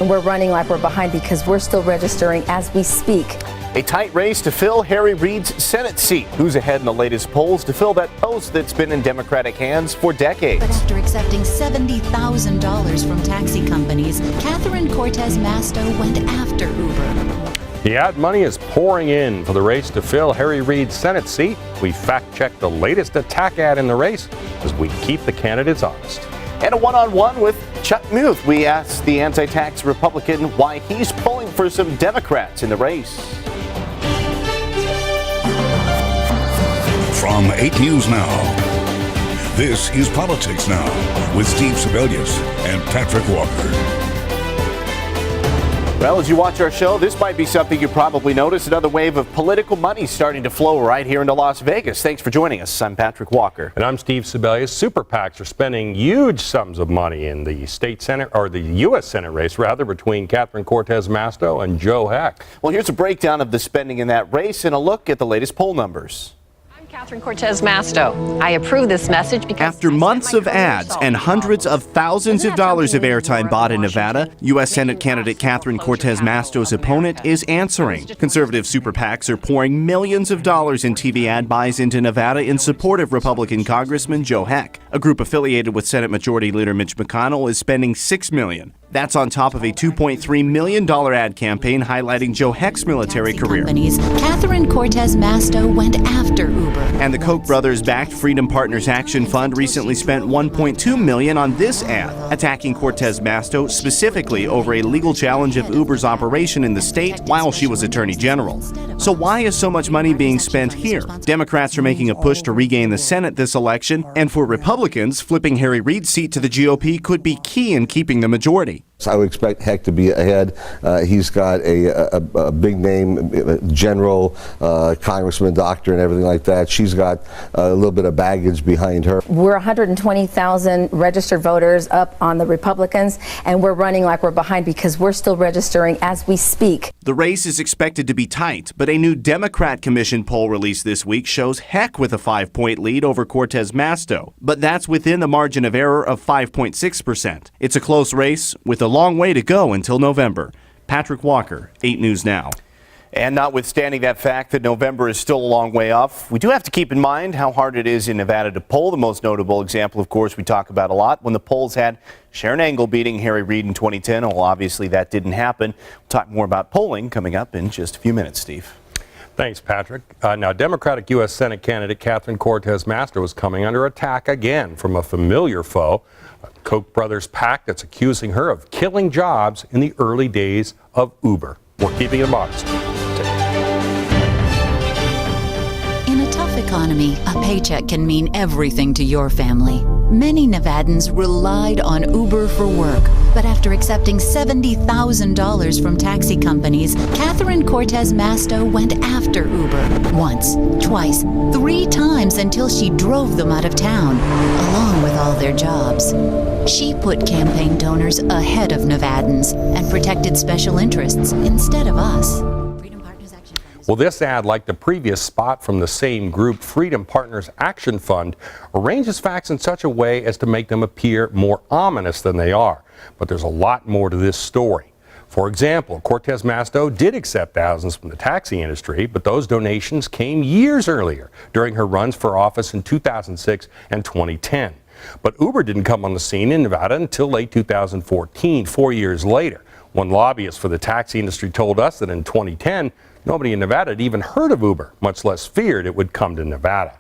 And we're running like we're behind because we're still registering as we speak. A tight race to fill Harry Reid's Senate seat. Who's ahead in the latest polls to fill that post that's been in Democratic hands for decades? But after accepting $70,000 from taxi companies, Catherine Cortez Masto went after Uber. The ad money is pouring in for the race to fill Harry Reid's Senate seat. We fact-checked the latest attack ad in the race as we keep the candidates honest. And a one-on-one with Chuck Muth. We asked the anti-tax Republican why he's pulling for some Democrats in the race. From 8 News Now, this is Politics Now with Steve Sebelius and Patrick Walker. Well, as you watch our show, this might be something you probably noticed. Another wave of political money starting to flow right here into Las Vegas. Thanks for joining us. I'm Patrick Walker. And I'm Steve Sebelius. Super PACs are spending huge sums of money in the state Senate, or the U.S. Senate race, rather, between Catherine Cortez Masto and Joe Heck. Well, here's a breakdown of the spending in that race and a look at the latest poll numbers. Catherine Cortez Masto. I approve this message because after months of ads and hundreds of thousands of dollars of airtime bought in Nevada, U.S. Senate candidate Catherine Cortez Masto's opponent is answering. Conservative super PACs are pouring millions of dollars in TV ad buys into Nevada in support of Republican Congressman Joe Heck. A group affiliated with Senate Majority Leader Mitch McConnell is spending $6 million. That's on top of a $2.3 million ad campaign highlighting Joe Heck's military career. Catherine Cortez Masto went after Uber. And the Koch brothers-backed Freedom Partners Action Fund recently spent $1.2 million on this ad, attacking Cortez Masto specifically over a legal challenge of Uber's operation in the state while she was Attorney General. So why is so much money being spent here? Democrats are making a push to regain the Senate this election, and for Republicans, flipping Harry Reid's seat to the GOP could be key in keeping the majority. I would expect Heck to be ahead. He's got a big name, general, congressman, doctor, and everything like that. She's got a little bit of baggage behind her. We're 120,000 registered voters up on the Republicans, and we're running like we're behind because we're still registering as we speak. The race is expected to be tight, but a new Democrat Commission poll released this week shows Heck with a 5-point lead over Cortez Masto. But that's within the margin of error of 5.6%. It's a close race with a long way to go until November. Patrick Walker, 8 News Now. And notwithstanding that fact that November is still a long way off, we do have to keep in mind how hard it is in Nevada to poll. The most notable example, of course, we talk about a lot, when the polls had Sharon Angle beating Harry Reid in 2010. Well, obviously that didn't happen. We'll talk more about polling coming up in just a few minutes, Steve. Thanks, Patrick. Now, Democratic U.S. Senate candidate Catherine Cortez Masto is coming under attack again from a familiar foe, a Koch brothers PAC that's accusing her of killing jobs in the early days of Uber. We're keeping it modest. In a tough economy, a paycheck can mean everything to your family. Many Nevadans relied on Uber for work, but after accepting $70,000 from taxi companies, Catherine Cortez Masto went after Uber once, twice, 3 times until she drove them out of town, along with all their jobs. She put campaign donors ahead of Nevadans and protected special interests instead of us. Well, this ad, like the previous spot from the same group, Freedom Partners Action Fund, arranges facts in such a way as to make them appear more ominous than they are. But there's a lot more to this story. For example, Cortez Masto did accept thousands from the taxi industry, but those donations came years earlier, during her runs for office in 2006 and 2010. But Uber didn't come on the scene in Nevada until late 2014, 4 years later. One lobbyist for the taxi industry told us that in 2010, nobody in Nevada had even heard of Uber, much less feared it would come to Nevada.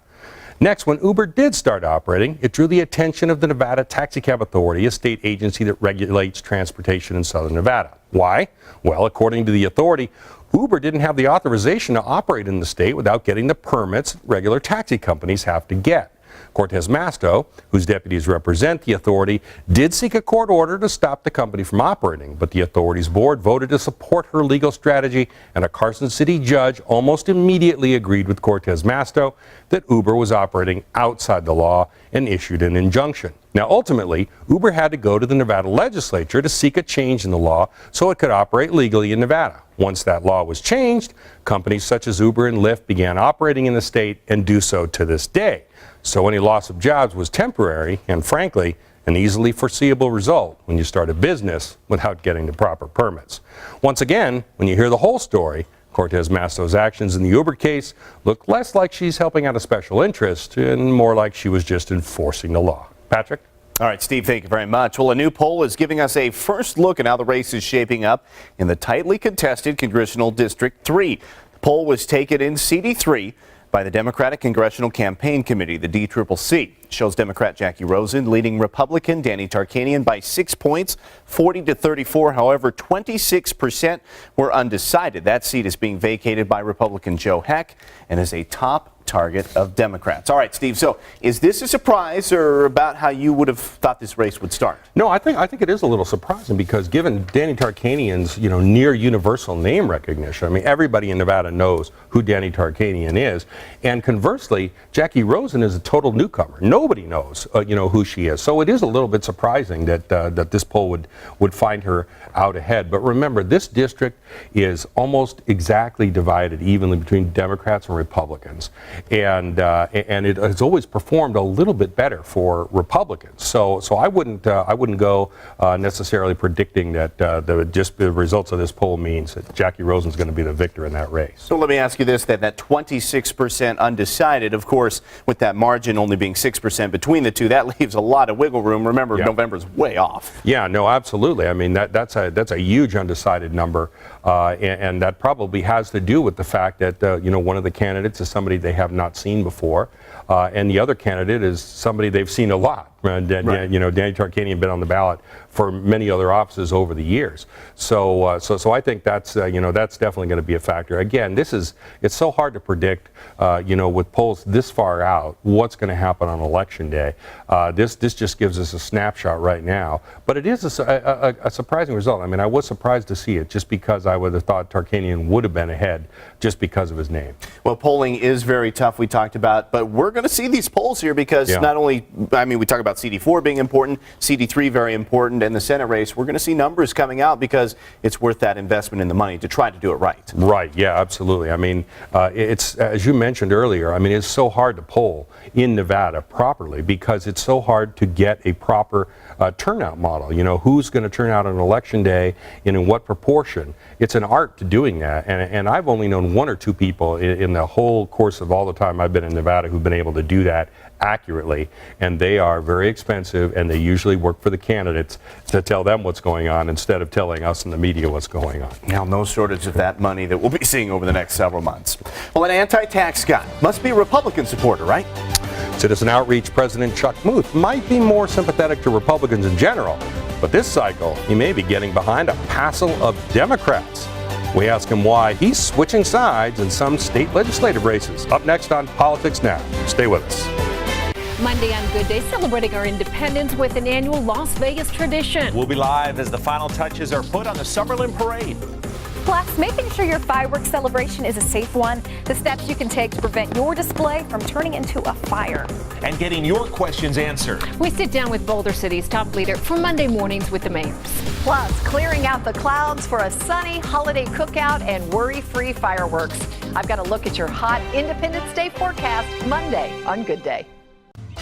Next, when Uber did start operating, it drew the attention of the Nevada Taxicab Authority, a state agency that regulates transportation in southern Nevada. Why? Well, according to the authority, Uber didn't have the authorization to operate in the state without getting the permits regular taxi companies have to get. Cortez Masto, whose deputies represent the authority, did seek a court order to stop the company from operating, but the authority's board voted to support her legal strategy, and a Carson City judge almost immediately agreed with Cortez Masto that Uber was operating outside the law and issued an injunction. Now, ultimately, Uber had to go to the Nevada legislature to seek a change in the law so it could operate legally in Nevada. Once that law was changed, companies such as Uber and Lyft began operating in the state and do so to this day. So any loss of jobs was temporary and, frankly, An easily foreseeable result when you start a business without getting the proper permits. Once again, when you hear the whole story, Cortez Masto's actions in the Uber case look less like she's helping out a special interest and more like she was just enforcing the law. Patrick? All right, Steve, thank you very much. Well, a new poll is giving us a first look at how the race is shaping up in the tightly contested Congressional District 3. The poll was taken in CD3 by the Democratic Congressional Campaign Committee, the DCCC. It shows Democrat Jackie Rosen leading Republican Danny Tarkanian by 6 points, 40-34. However, 26% were undecided. That seat is being vacated by Republican Joe Heck and is a top target of Democrats. All right, Steve, so is this a surprise or about how you would have thought this race would start? No, I think it is a little surprising because given Danny Tarkanian's, near universal name recognition, I mean, everybody in Nevada knows who Danny Tarkanian is, and conversely, Jackie Rosen is a total newcomer. Nobody knows, who she is. So it is a little bit surprising that that this poll would find her out ahead. But remember, this district is almost exactly divided evenly between Democrats and Republicans. And it has always performed a little bit better for Republicans. So I wouldn't go necessarily predicting that just the results of this poll means that Jackie Rosen's going to be the victor in that race. So let me ask you this, that 26% undecided, of course, with that margin only being 6% between the two, that leaves a lot of wiggle room. Remember, November's way off. Yeah, no, absolutely. I mean, that's a huge undecided number, and that probably has to do with the fact that one of the candidates is somebody they have not seen before, and the other candidate is somebody they've seen a lot. Right. Danny Tarkanian been on the ballot for many other offices over the years. So I think that's that's definitely going to be a factor. Again, it's so hard to predict, with polls this far out, what's going to happen on election day. This just gives us a snapshot right now, but it is a surprising result. I mean, I was surprised to see it just because I would have thought Tarkanian would have been ahead just because of his name. Well, polling is very tough, we talked about, but we're going to see these polls here because not only, we talk about CD4 being important, CD3 very important, and the Senate race, we're going to see numbers coming out because it's worth that investment in the money to try to do it right. Right, yeah, absolutely. I mean, it's, as you mentioned earlier, I mean, it's so hard to poll in Nevada properly because it's so hard to get a proper turnout model. Who's going to turn out on election day and in what proportion. It's an art to doing that, and I've only known one or two people in the whole course of all the time I've been in Nevada who've been able to do that accurately, and they are very expensive, and they usually work for the candidates to tell them what's going on instead of telling us in the media what's going on. Now, no shortage of that money that we'll be seeing over the next several months. Well, an anti-tax guy must be a Republican supporter, right? Citizen Outreach President Chuck Muth might be more sympathetic to Republicans in general, but this cycle he may be getting behind a passel of Democrats. We ask him why he's switching sides in some state legislative races. Up next on Politics Now. Stay with us. Monday on Good Day, celebrating our independence with an annual Las Vegas tradition. We'll be live as the final touches are put on the Summerlin Parade. Plus, making sure your fireworks celebration is a safe one, the steps you can take to prevent your display from turning into a fire. And getting your questions answered. We sit down with Boulder City's top leader for Monday mornings with the mayors. Plus, clearing out the clouds for a sunny holiday cookout and worry-free fireworks. I've got a look at your hot Independence Day forecast Monday on Good Day.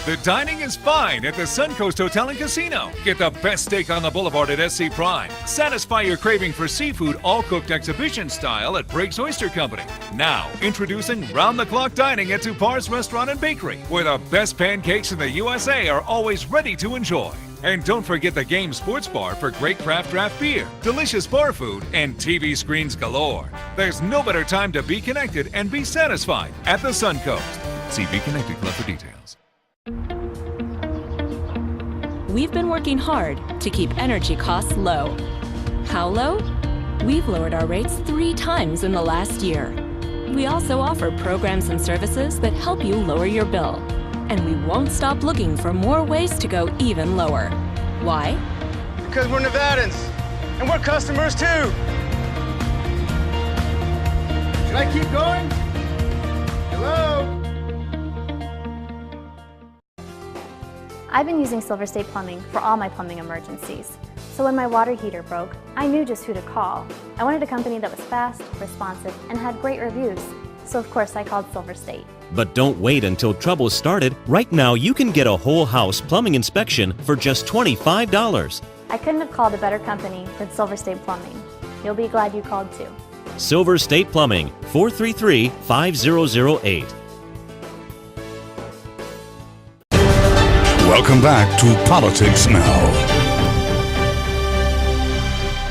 The dining is fine at the Suncoast Hotel and Casino. Get the best steak on the boulevard at SC Prime. Satisfy your craving for seafood, all cooked exhibition style at Briggs Oyster Company. Now, introducing round-the-clock dining at Tupar's Restaurant and Bakery, where the best pancakes in the USA are always ready to enjoy. And don't forget the Game Sports Bar for great craft draft beer, delicious bar food, and TV screens galore. There's no better time to be connected and be satisfied at the Suncoast. See Be Connected Club for details. We've been working hard to keep energy costs low. How low? We've lowered our rates 3 times in the last year. We also offer programs and services that help you lower your bill. And we won't stop looking for more ways to go even lower. Why? Because we're Nevadans, and we're customers too. Should I keep going? Hello? I've been using Silver State Plumbing for all my plumbing emergencies. So when my water heater broke, I knew just who to call. I wanted a company that was fast, responsive, and had great reviews. So of course I called Silver State. But don't wait until trouble started. Right now, you can get a whole house plumbing inspection for just $25. I couldn't have called a better company than Silver State Plumbing. You'll be glad you called too. Silver State Plumbing, 433-5008. Welcome back to Politics Now.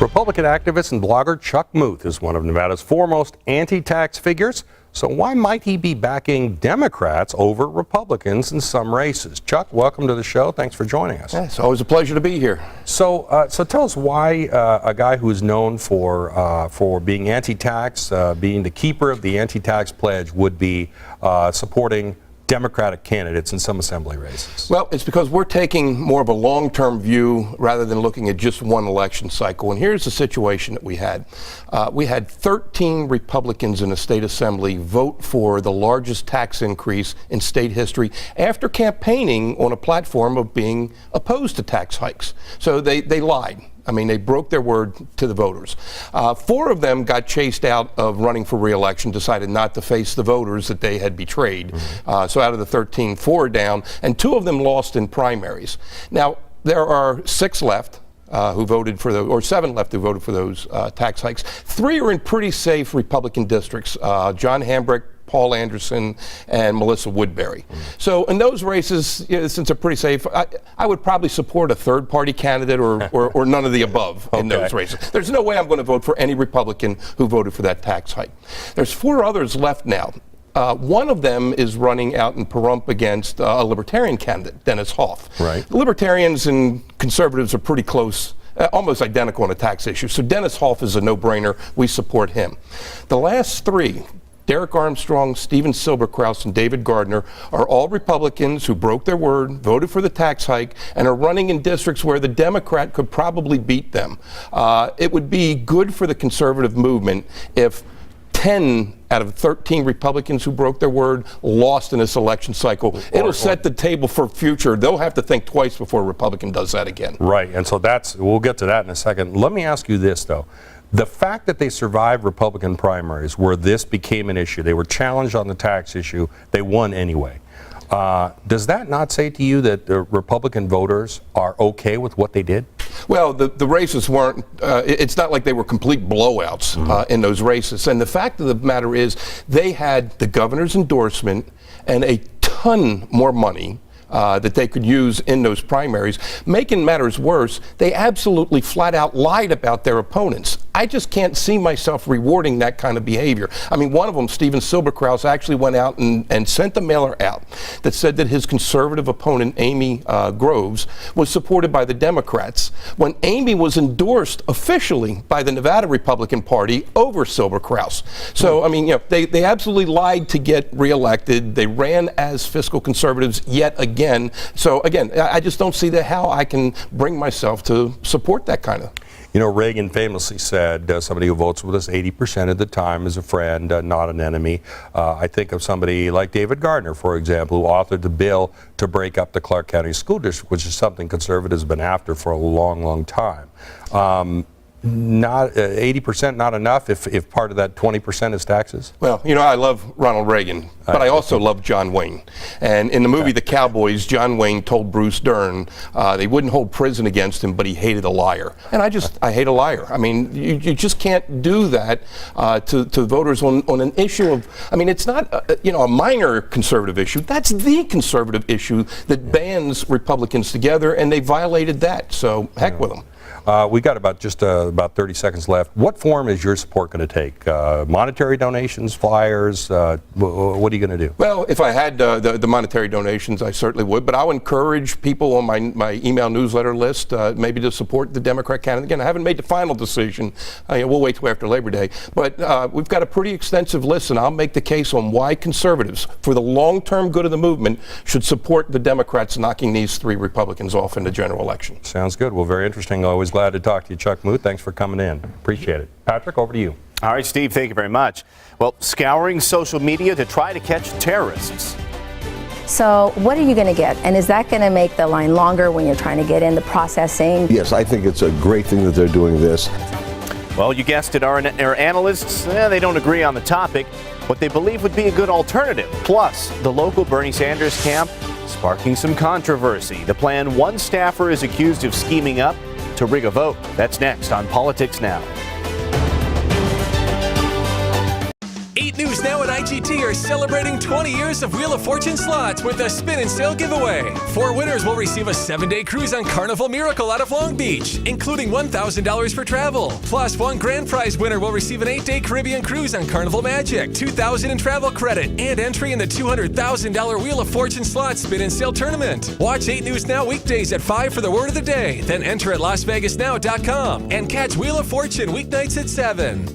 Republican activist and blogger Chuck Muth is one of Nevada's foremost anti-tax figures. So why might he be backing Democrats over Republicans in some races? Chuck, welcome to the show. Thanks for joining us. Yeah, it's always a pleasure to be here. So tell us why a guy who is known for being anti-tax, being the keeper of the anti-tax pledge, would be supporting Democratic candidates in some assembly races. Well, it's because we're taking more of a long-term view rather than looking at just one election cycle. And here's the situation that we had. We had 13 Republicans in the state assembly vote for the largest tax increase in state history after campaigning on a platform of being opposed to tax hikes. So they lied. I mean, they broke their word to the voters. 4 of them got chased out of running for re-election, decided not to face the voters that they had betrayed. So out of the 13, 4 are down, and 2 of them lost in primaries. Now, there are 6 left. Who voted for or 7 left who voted for those tax hikes. 3 are in pretty safe Republican districts. John Hambrick, Paul Anderson, and Melissa Woodbury. So in those races, since they're pretty safe, I would probably support a third-party candidate or none of the above in those races. There's no way I'm going to vote for any Republican who voted for that tax hike. There's 4 others left now. One of them is running out in Pahrump against a Libertarian candidate, Dennis Hoff. Right. The Libertarians and conservatives are pretty close, almost identical on a tax issue. So Dennis Hoff is a no-brainer. We support him. The last 3, Derek Armstrong, Stephen Silberkraus, and David Gardner, are all Republicans who broke their word, voted for the tax hike, and are running in districts where the Democrat could probably beat them. It would be good for the conservative movement if 10 out of 13 Republicans who broke their word lost in this election cycle. It'll set the table for future. They'll have to think twice before a Republican does that again. Right, and so we'll get to that in a second. Let me ask you this, though. The fact that they survived Republican primaries where this became an issue, they were challenged on the tax issue, they won anyway. Does that not say to you that the Republican voters are okay with what they did? Well, the races weren't, it's not like they were complete blowouts in those races. And the fact of the matter is they had the governor's endorsement and a ton more money that they could use in those primaries. Making matters worse, they absolutely flat out lied about their opponents. I just can't see myself rewarding that kind of behavior. I mean, one of them, Stephen Silberkraus, actually went out and sent a mailer out that said that his conservative opponent, Amy Groves, was supported by the Democrats when Amy was endorsed officially by the Nevada Republican Party over Silberkraus. So, I mean, they absolutely lied to get reelected. They ran as fiscal conservatives yet again. So, again, I just don't see how I can bring myself to support that kind of. You know, Reagan famously said, somebody who votes with us 80% of the time is a friend, not an enemy. I think of somebody like David Gardner, for example, who authored the bill to break up the Clark County School District, which is something conservatives have been after for a long, long time. Not 80% not enough if part of that 20% is taxes? Well, you know, I love Ronald Reagan, but I also love John Wayne. And in the movie The Cowboys, John Wayne told Bruce Dern they wouldn't hold prison against him, but he hated a liar. And I hate a liar. I mean, you just can't do that to voters on an issue of, I mean, it's not a minor conservative issue. That's the conservative issue that bands Republicans together, and they violated that. So heck with them. We got about 30 seconds left. What form is your support going to take? Monetary donations, flyers? What are you going to do? Well, if I had the monetary donations, I certainly would. But I'll encourage people on my email newsletter list maybe to support the Democrat candidate. Again, I haven't made the final decision. We'll wait till after Labor Day. But we've got a pretty extensive list, and I'll make the case on why conservatives, for the long-term good of the movement, should support the Democrats knocking these 3 Republicans off in the general election. Sounds good. Well, very interesting. Always glad to talk to you, Chuck Muth. Thanks for coming in. Appreciate it. Patrick, over to you. All right, Steve, thank you very much. Well, scouring social media to try to catch terrorists. So what are you going to get? And is that going to make the line longer when you're trying to get in the processing? Yes, I think it's a great thing that they're doing this. Well, you guessed it, our analysts, they don't agree on the topic. what they believe would be a good alternative. Plus, the local Bernie Sanders camp sparking some controversy. The plan: one staffer is accused of scheming up to rig a vote. That's next on Politics Now. 8 News Now and IGT are celebrating 20 years of Wheel of Fortune slots with a spin and sale giveaway. 4 winners will receive a 7-day cruise on Carnival Miracle out of Long Beach, including $1,000 for travel. Plus, 1 grand prize winner will receive an 8-day Caribbean cruise on Carnival Magic, $2,000 in travel credit, and entry in the $200,000 Wheel of Fortune slots spin and sale tournament. Watch 8 News Now weekdays at 5 for the word of the day. Then enter at LasVegasNow.com and catch Wheel of Fortune weeknights at 7.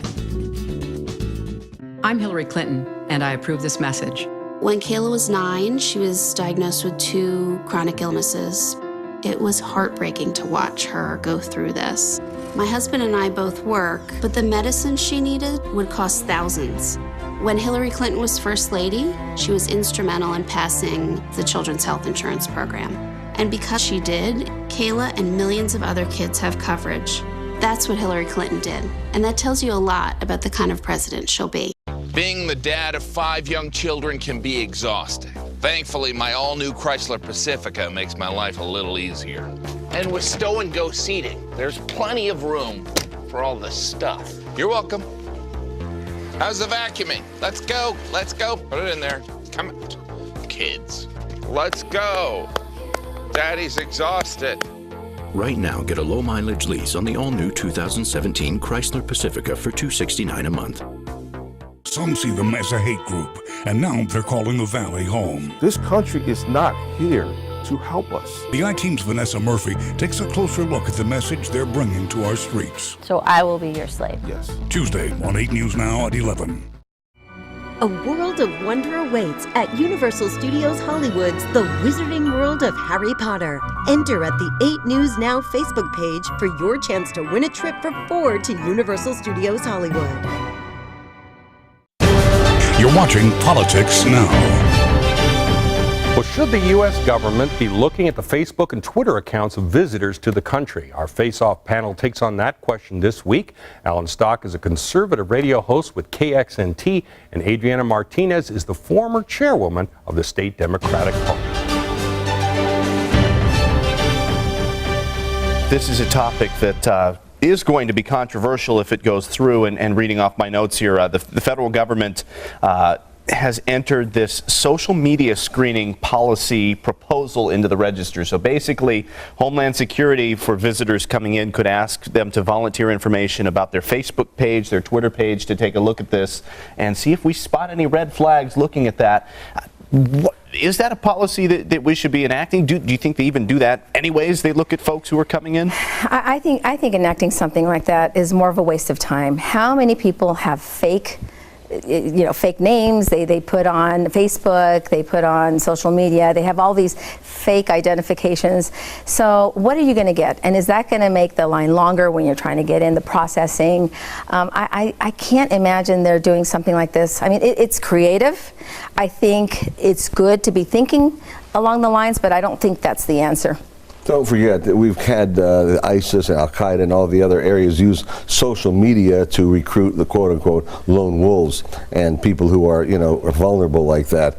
I'm Hillary Clinton, and I approve this message. When Kayla was 9, she was diagnosed with 2 chronic illnesses. It was heartbreaking to watch her go through this. My husband and I both work, but the medicine she needed would cost thousands. When Hillary Clinton was First Lady, she was instrumental in passing the Children's Health Insurance Program. And because she did, Kayla and millions of other kids have coverage. That's what Hillary Clinton did, and that tells you a lot about the kind of president she'll be. Being the dad of 5 young children can be exhausting. Thankfully, my all-new Chrysler Pacifica makes my life a little easier. And with stow and go seating, there's plenty of room for all the stuff. You're welcome. How's the vacuuming? Let's go, let's go. Put it in there. Come on, kids. Let's go. Daddy's exhausted. Right now, get a low-mileage lease on the all-new 2017 Chrysler Pacifica for $269 a month. Some see them as a hate group, and now they're calling the Valley home. This country is not here to help us. The I-Team's Vanessa Murphy takes a closer look at the message they're bringing to our streets. So I will be your slave. Yes. Tuesday on 8 News Now at 11. A world of wonder awaits at Universal Studios Hollywood's The Wizarding World of Harry Potter. Enter at the 8 News Now Facebook page for your chance to win a trip for 4 to Universal Studios Hollywood. You're watching Politics Now. Well, should the U.S. government be looking at the Facebook and Twitter accounts of visitors to the country? Our face-off panel takes on that question this week. Alan Stock is a conservative radio host with KXNT, and Adriana Martinez is the former chairwoman of the state Democratic Party. This is a topic that is going to be controversial if it goes through, and reading off my notes here, the federal government has entered this social media screening policy proposal into the register. So basically, Homeland Security for visitors coming in could ask them to volunteer information about their Facebook page, their Twitter page, to take a look at this and see if we spot any red flags looking at that. Is that a policy that we should be enacting? Do you think they even do that anyways? They look at folks who are coming in? I think enacting something like that is more of a waste of time. How many people have fake names they put on Facebook, they put on social media, they have all these fake identifications. So what are you going to get? And is that going to make the line longer when you're trying to get in the processing? I can't imagine they're doing something like this. I mean, it's creative. I think it's good to be thinking along the lines, but I don't think that's the answer. Don't forget that we've had ISIS and Al-Qaeda and all the other areas use social media to recruit the quote-unquote lone wolves and people who are, are vulnerable like that.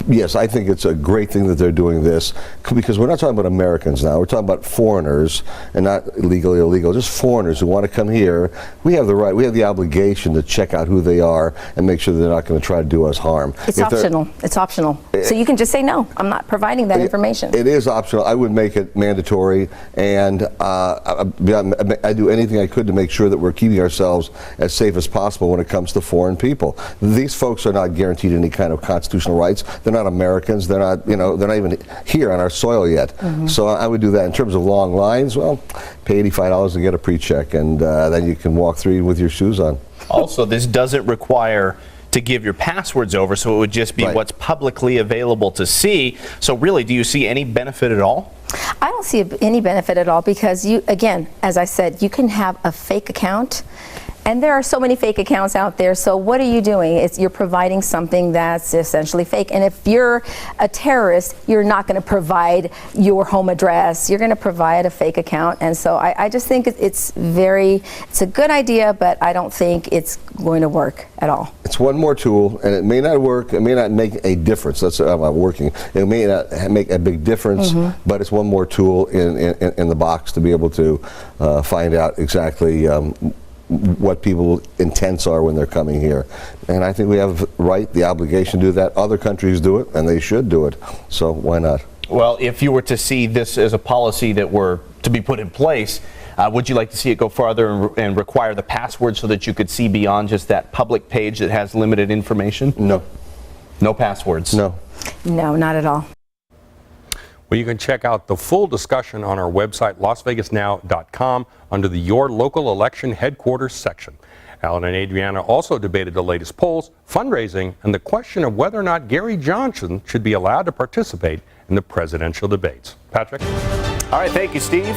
Yes, I think it's a great thing that they're doing this, because we're not talking about Americans now. We're talking about foreigners, and not illegal, illegal, just foreigners who want to come here. We have the right, we have the obligation to check out who they are and make sure they're not going to try to do us harm. It's optional. It's optional. So you can just say, no, I'm not providing that information. It is optional. I would make it mandatory, and I do anything I could to make sure that we're keeping ourselves as safe as possible when it comes to foreign people. These folks are not guaranteed any kind of constitutional rights. They're not Americans. They're not, they're not even here on our soil yet. So I would do that. In terms of long lines, well, pay $85 to get a pre-check, and then you can walk through with your shoes on. Also, this doesn't require to give your passwords over, so it would just be what's publicly available to see. So really, do you see any benefit at all? I don't see any benefit at all, because you, again, as I said, you can have a fake account And there are so many fake accounts out there, so what are you doing? You're providing something that's essentially fake. And if you're a terrorist, you're not going to provide your home address. You're going to provide a fake account. And so I just think it's a good idea, but I don't think it's going to work at all. It's one more tool, and it may not work, it may not make a difference. That's not working. It may not make a big difference, but it's one more tool in the box to be able to find out exactly what people's intents are when they're coming here. And I think we have the obligation to do that. Other countries do it, and they should do it. So why not? Well, if you were to see this as a policy that were to be put in place, would you like to see it go farther and require the password so that you could see beyond just that public page that has limited information? No. No passwords? No. No, not at all. Well, you can check out the full discussion on our website, lasvegasnow.com, under the Your Local Election Headquarters section. Alan and Adriana also debated the latest polls, fundraising, and the question of whether or not Gary Johnson should be allowed to participate in the presidential debates. Patrick? All right, thank you, Steve.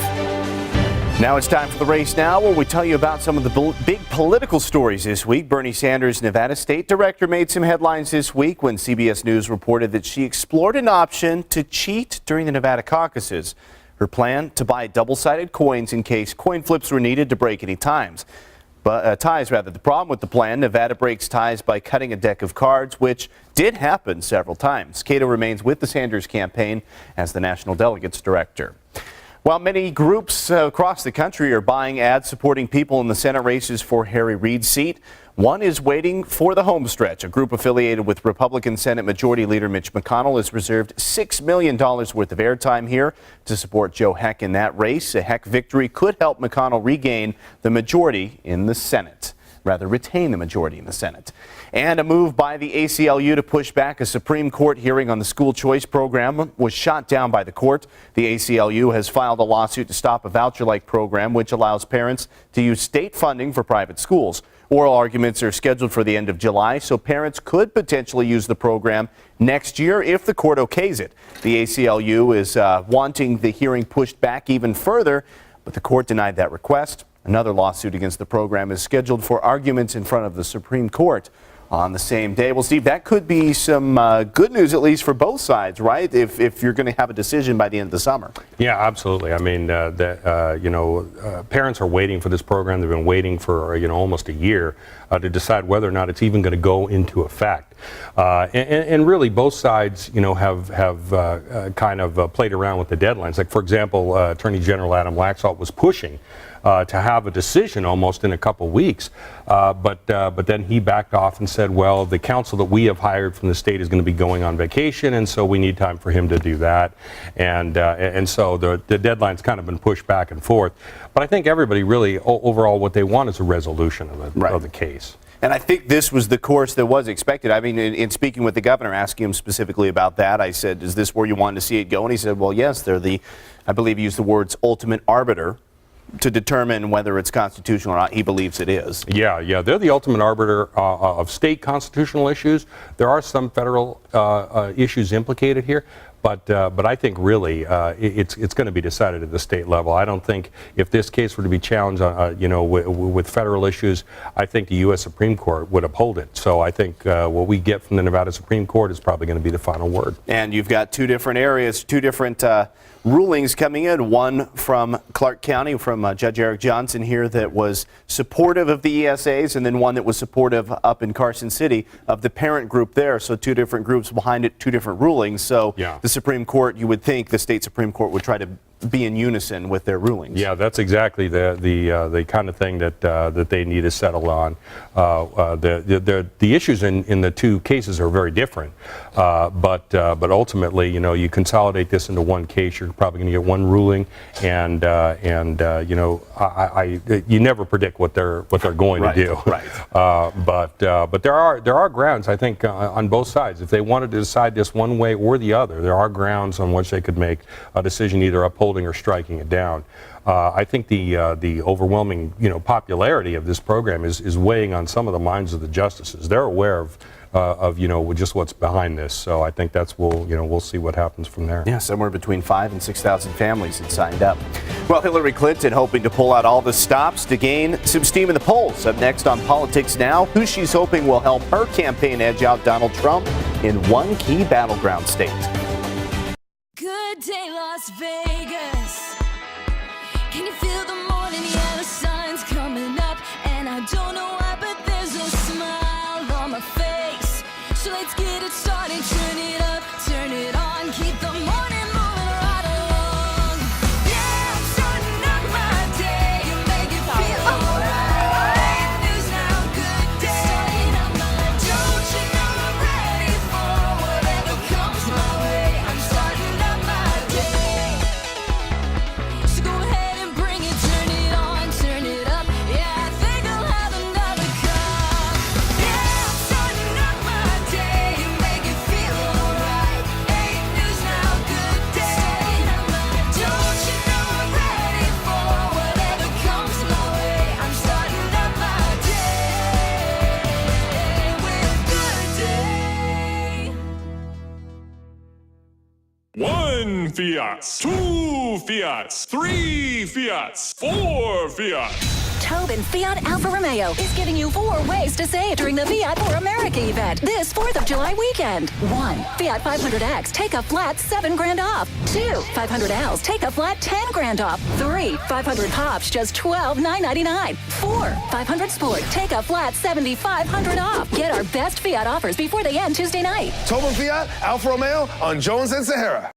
Now it's time for the Race Now, where we tell you about some of the big political stories this week. Bernie Sanders' Nevada State Director made some headlines this week when CBS News reported that she explored an option to cheat during the Nevada caucuses. Her plan to buy double-sided coins in case coin flips were needed to break any ties. The problem with the plan, Nevada breaks ties by cutting a deck of cards, which did happen several times. Cato remains with the Sanders campaign as the National Delegates Director. While many groups across the country are buying ads supporting people in the Senate races for Harry Reid's seat, one is waiting for the home stretch. A group affiliated with Republican Senate Majority Leader Mitch McConnell has reserved $6 million worth of airtime here to support Joe Heck in that race. A Heck victory could help McConnell regain the majority in the Senate. Retain the majority in the Senate. And a move by the ACLU to push back a Supreme Court hearing on the school choice program was shot down by the court. The ACLU has filed a lawsuit to stop a voucher-like program which allows parents to use state funding for private schools. Oral arguments are scheduled for the end of July, so parents could potentially use the program next year if the court okays it. The ACLU is wanting the hearing pushed back even further, but the court denied that request. Another lawsuit against the program is scheduled for arguments in front of the Supreme Court on the same day. Well, Steve, that could be some good news, at least for both sides, right? If you're going to have a decision by the end of the summer. Yeah, absolutely. I mean, parents are waiting for this program. They've been waiting for almost a year to decide whether or not it's even going to go into effect. And really, both sides, have kind of played around with the deadlines. Like, for example, Attorney General Adam Laxalt was pushing to have a decision almost in a couple weeks, but then he backed off and said, well, the counsel that we have hired from the state is going to be going on vacation, and so we need time for him to do that. And so the deadline's kind of been pushed back and forth. But I think everybody really, overall, what they want is a resolution of the case. And I think this was the course that was expected. I mean, in speaking with the governor, asking him specifically about that, I said, is this where you wanted to see it go? And he said, well, yes, they're I believe he used the words ultimate arbiter to determine whether it's constitutional or not. He believes it is. Yeah, they're the ultimate arbiter of state constitutional issues. There are some federal issues implicated here, but I think really it's going to be decided at the state level. I don't think if this case were to be challenged, with federal issues, I think the U.S. Supreme Court would uphold it. So I think what we get from the Nevada Supreme Court is probably going to be the final word. And you've got two different areas, two different rulings coming in. One from Clark County, from Judge Eric Johnson here, that was supportive of the ESAs, and then one that was supportive up in Carson City of the parent group there. So two different groups behind it, two different rulings. So the Supreme Court, you would think the state Supreme Court would try to be in unison with their rulings. Yeah, that's exactly the kind of thing that they need to settle on. The issues in the two cases are very different, but ultimately, you consolidate this into one case, you're probably going to get one ruling, and you never predict what they're going to do. Right. But there are grounds, I think, on both sides. If they wanted to decide this one way or the other, there are grounds on which they could make a decision either upholding or striking it down. I think the overwhelming popularity of this program is weighing on some of the minds of the justices. They're aware of of just what's behind this. So I think we'll see what happens from there. Yeah, somewhere between 5,000 and 6,000 families had signed up. Well, Hillary Clinton hoping to pull out all the stops to gain some steam in the polls. Up next on Politics Now, who she's hoping will help her campaign edge out Donald Trump in one key battleground state. Good day, Las Vegas. Can you feel the morning? Yeah, the sun's coming up, and I don't know why, but there's a smile on my face. So let's get it started. Turn it up, turn it on, keep the morning moving right along. Yeah, I'm starting up my day and make it feel alright. News now, good day. Don't you know I'm ready for whatever comes my way? I'm starting up my day. So go ahead and bring it, turn it on, turn it up. Yeah, I think I'll have another cup. Yeah, I'm starting up my day and make it feel alright. Hey, news now, good day. Don't you know I'm ready for whatever comes my way? I'm starting up my day with good day. 1 Fiat, 2 Fiats, 3 Fiats, 4 Fiats. Tobin Fiat Alfa Romeo is giving you 4 ways to save during the Fiat for America event this 4th of July weekend. 1. Fiat 500X, take a flat $7,000 off. 2. 500Ls, take a flat $10,000 off. 3. 500 Pops, just $12,999. 4. 500 Sport, take a flat $7,500 off. Get our best Fiat offers before they end Tuesday night. Tobin Fiat Alfa Romeo on Jones and Sahara.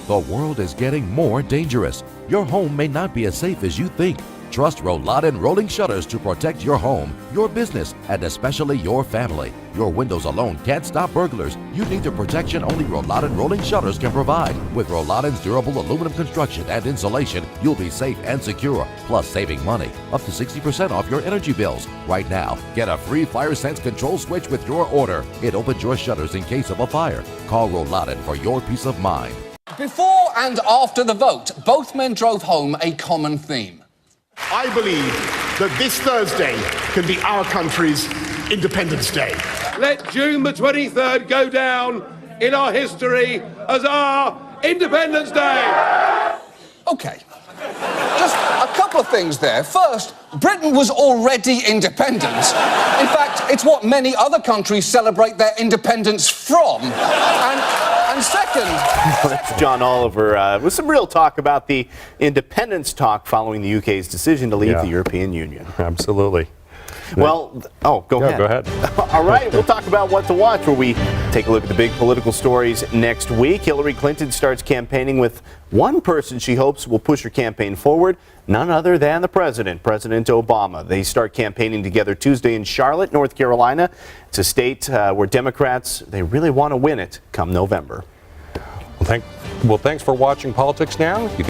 The world is getting more dangerous. Your home may not be as safe as you think. Trust Rolladin Rolling Shutters to protect your home, your business, and especially your family. Your windows alone can't stop burglars. You need the protection only Rolladin Rolling Shutters can provide. With Rolladin's durable aluminum construction and insulation, you'll be safe and secure, plus saving money, up to 60% off your energy bills. Right now, get a free fire sense control switch with your order. It opens your shutters in case of a fire. Call Rolladin for your peace of mind. Before and after the vote, both men drove home a common theme. I believe that this Thursday can be our country's Independence Day. Let June the 23rd go down in our history as our Independence Day. Okay. Just a couple of things there. First, Britain was already independent. In fact, it's what many other countries celebrate their independence from. And second... That's John Oliver with some real talk about the independence talk following the UK's decision to leave the European Union. Absolutely. Well, go ahead. Go ahead. All right, we'll talk about what to watch where we take a look at the big political stories next week. Hillary Clinton starts campaigning with one person she hopes will push her campaign forward, none other than the president, President Obama. They start campaigning together Tuesday in Charlotte, North Carolina. It's a state where Democrats, they really want to win it come November. Well, thanks for watching Politics Now.